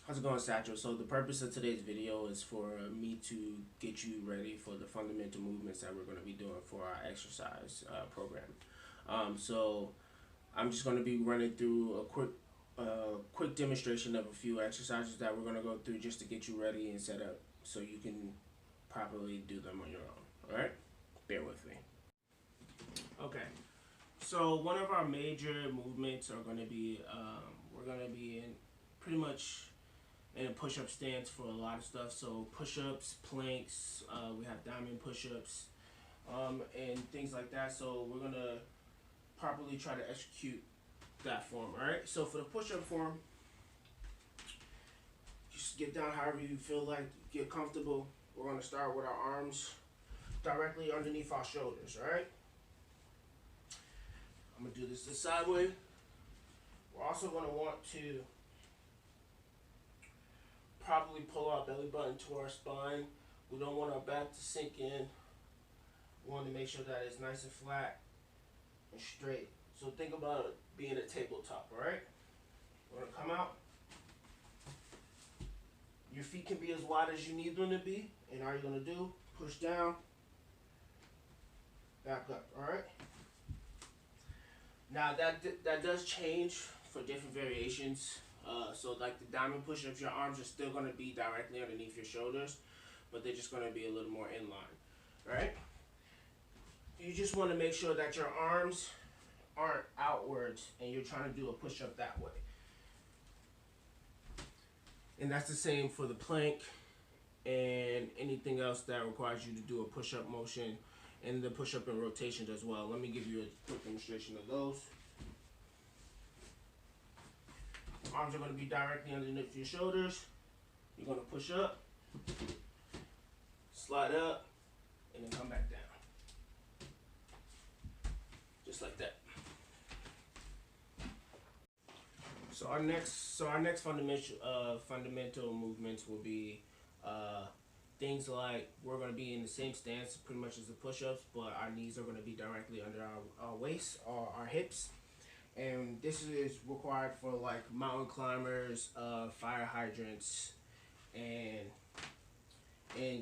How's it going, Satchel? So the purpose of today's video is for me to get you ready for the fundamental movements that we're going to be doing for our exercise program. So I'm just going to be running through a quick demonstration of a few exercises that we're going to go through just to get you ready and set up so you can properly do them on your own. All right? Bear with me. Okay. So one of our major movements are going to be, we're going to be in pretty much in a push-up stance for a lot of stuff. So push-ups, planks, we have diamond push-ups, and things like that. So we're going to properly try to execute that form, all right? So for the push-up form, just get down however you feel like, get comfortable. We're going to start with our arms directly underneath our shoulders, all right? I'm going to do this the side way. We're also going to want to properly pull our belly button to our spine. We don't want our back to sink in. We want to make sure that it's nice and flat and straight. So think about it being a tabletop, all right? We're going to come out. Your feet can be as wide as you need them to be. And all you're going to do, push down, back up, all right? Now that does change for different variations. So like the diamond push-ups, your arms are still going to be directly underneath your shoulders, but they're just going to be a little more in line, right? You just want to make sure that your arms aren't outwards and you're trying to do a push-up that way. And that's the same for the plank and anything else that requires you to do a push-up motion and the push-up and rotations as well. Let me give you a quick demonstration of those. Arms are going to be directly underneath your shoulders. You're going to push up, slide up, and then come back down. Just like that. So our next fundamental movements will be things like we're going to be in the same stance pretty much as the push-ups, but our knees are going to be directly under our waist or our hips. And this is required for like mountain climbers, fire hydrants, and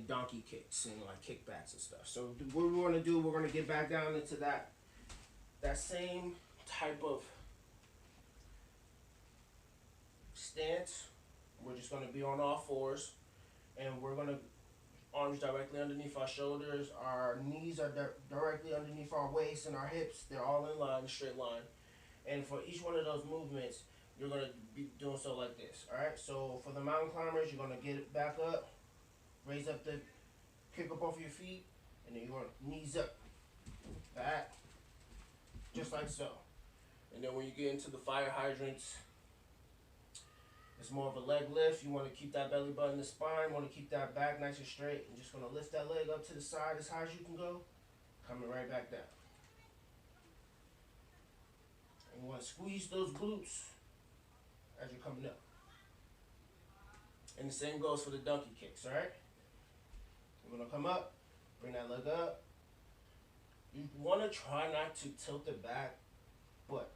donkey kicks and like kickbacks and stuff. So what we want to do, we're going to get back down into that same type of stance. We're just going to be on all fours, and we're going to arms directly underneath our shoulders. Our knees are directly underneath our waist, and our hips, they're all in line, straight line. And for each one of those movements, you're going to be doing so like this, all right? So for the mountain climbers, you're going to get it back up, raise up kick up off your feet, and then you're going to knees up, back, just like so. And then when you get into the fire hydrants, it's more of a leg lift. You want to keep that belly button in the spine, want to keep that back nice and straight, and just going to lift that leg up to the side as high as you can go, coming right back down. And you want to squeeze those glutes as you're coming up. And the same goes for the donkey kicks, all right? You're going to come up, bring that leg up. You want to try not to tilt it back, but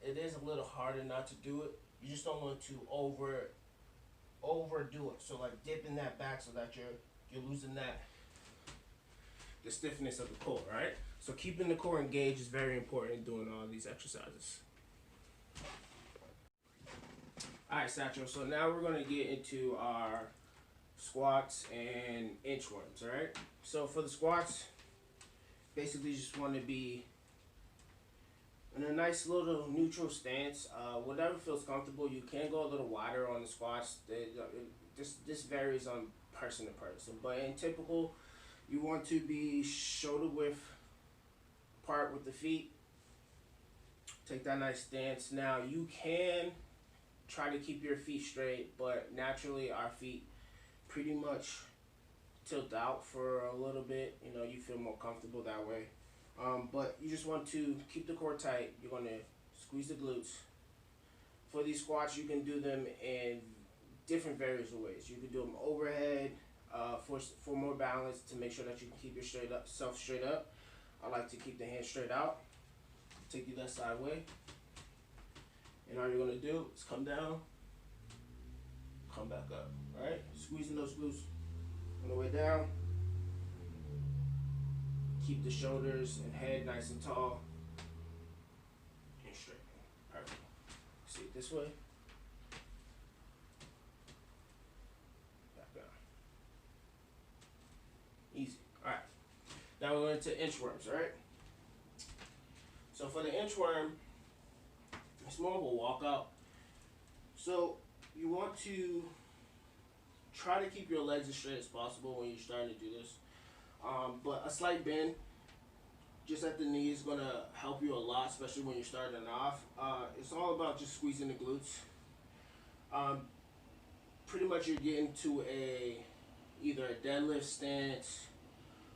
it is a little harder not to do it. You just don't want to overdo it. So like dipping that back so that you're losing the stiffness of the core, right? So keeping the core engaged is very important in doing all these exercises. Alright, Satchel, so now we're going to get into our squats and inchworms, alright? So for the squats, basically you just want to be in a nice little neutral stance. Whatever feels comfortable. You can go a little wider on the squats. This varies on person to person, but in typical, you want to be shoulder width apart with the feet. Take that nice stance. Now you can try to keep your feet straight, but naturally our feet pretty much tilt out for a little bit. You know, you feel more comfortable that way. But you just want to keep the core tight. You're going to squeeze the glutes. For these squats, you can do them in different various ways. You can do them overhead for more balance to make sure that you can keep your self straight up. I like to keep the hands straight out. Take you that side way. And all you're going to do is come down, down. Keep the shoulders and head nice and tall and straight. Perfect. See it this way. Back down. Easy. Alright. Now we're going to inchworms, alright? So for the inchworm, it's more of a walkout. So you want to try to keep your legs as straight as possible when you're starting to do this. But a slight bend just at the knee is going to help you a lot, especially when you're starting off. It's all about just squeezing the glutes. Pretty much you're getting to either a deadlift stance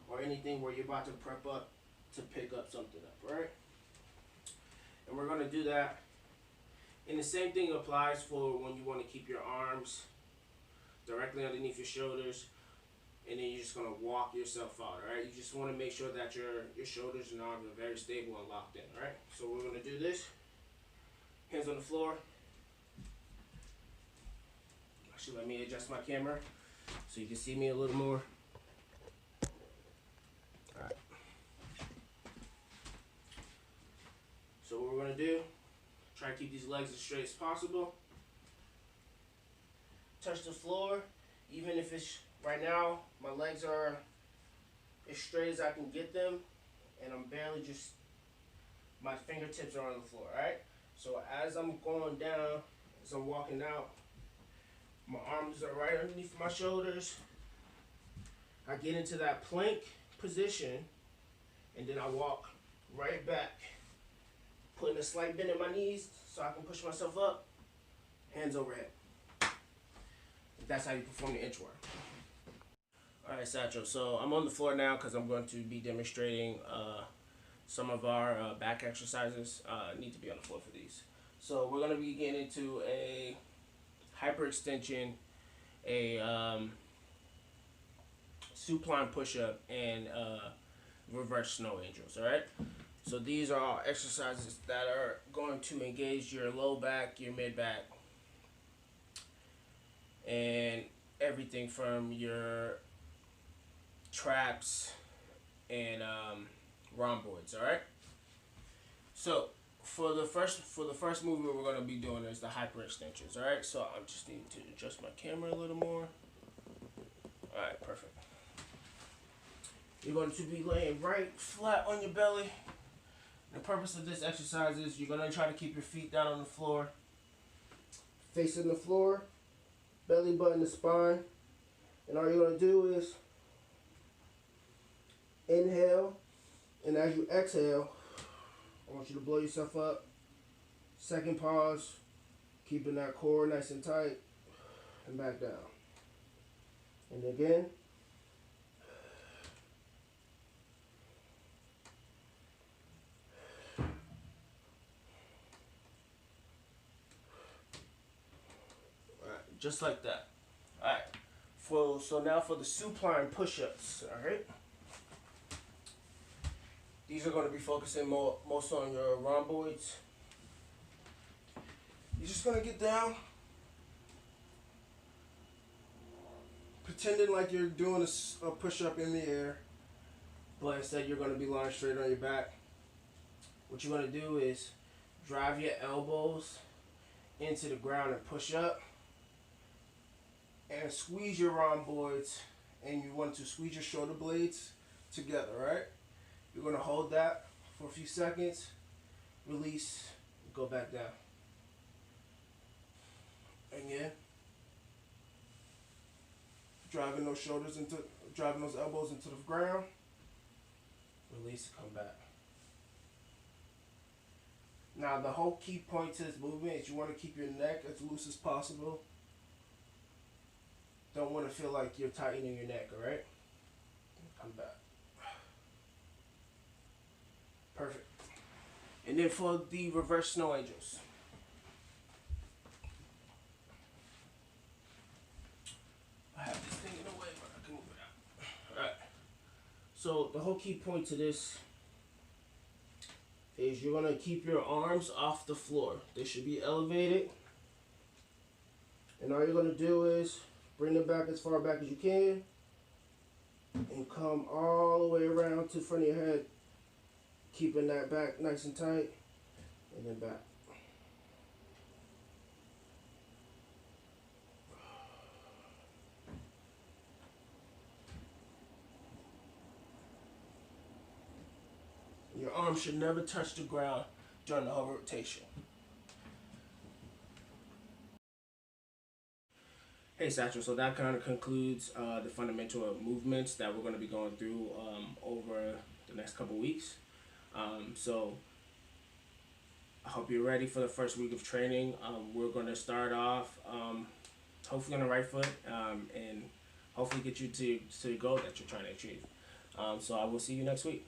or anything where you're about to prep up to pick up something up, right? And we're going to do that. And the same thing applies for when you want to keep your arms directly underneath your shoulders, and then you're just going to walk yourself out, all right? You just want to make sure that your shoulders and arms are very stable and locked in, all right? So we're going to do this. Hands on the floor. Actually, let me adjust my camera so you can see me a little more. All right. So what we're going to do, try to keep these legs as straight as possible. Touch the floor, even if it's right now, my legs are as straight as I can get them, and I'm barely just, my fingertips are on the floor, alright? So as I'm going down, as I'm walking out, my arms are right underneath my shoulders. I get into that plank position, and then I walk right back, putting a slight bend in my knees so I can push myself up, hands overhead. That's how you perform the inchworm. Alright, Satchel, so I'm on the floor now because I'm going to be demonstrating some of our back exercises. Need to be on the floor for these. So we're going to be getting into a hyperextension, a supine push-up, and reverse snow angels, alright? So these are all exercises that are going to engage your low back, your mid back, and everything from your traps and rhomboids. All right. So for the first movement we're going to be doing is the hyperextensions. All right. So I'm just needing to adjust my camera a little more. All right. Perfect. You're going to be laying right flat on your belly. The purpose of this exercise is you're going to try to keep your feet down on the floor, facing the floor. Belly button the spine, and all you're going to do is inhale, and as you exhale, I want you to blow yourself up. Second pause, keeping that core nice and tight, and back down. And again. Just like that. Alright. So now for the supine push-ups, alright? These are going to be focusing most on your rhomboids. You're just going to get down, pretending like you're doing a push-up in the air, but instead you're going to be lying straight on your back. What you're going to do is drive your elbows into the ground and push up. And squeeze your rhomboids, and you want to squeeze your shoulder blades together, right? You're going to hold that for a few seconds, release, go back down. Again, driving those elbows into the ground, release, come back. Now the whole key point to this movement is you want to keep your neck as loose as possible. Don't want to feel like you're tightening your neck, alright? Come back. Perfect. And then for the reverse snow angels. I have this thing in the way, but I can move it out. Alright. So the whole key point to this is you're going to keep your arms off the floor. They should be elevated. And all you're going to do is bring them back as far back as you can. and come all the way around to the front of your head, keeping that back nice and tight, and then back. Your arm should never touch the ground during the whole rotation. Hey Satchel, so that kind of concludes the fundamental movements that we're going to be going through over the next couple weeks. So I hope you're ready for the first week of training. We're going to start off hopefully on the right foot and hopefully get you to the goal that you're trying to achieve. So I will see you next week.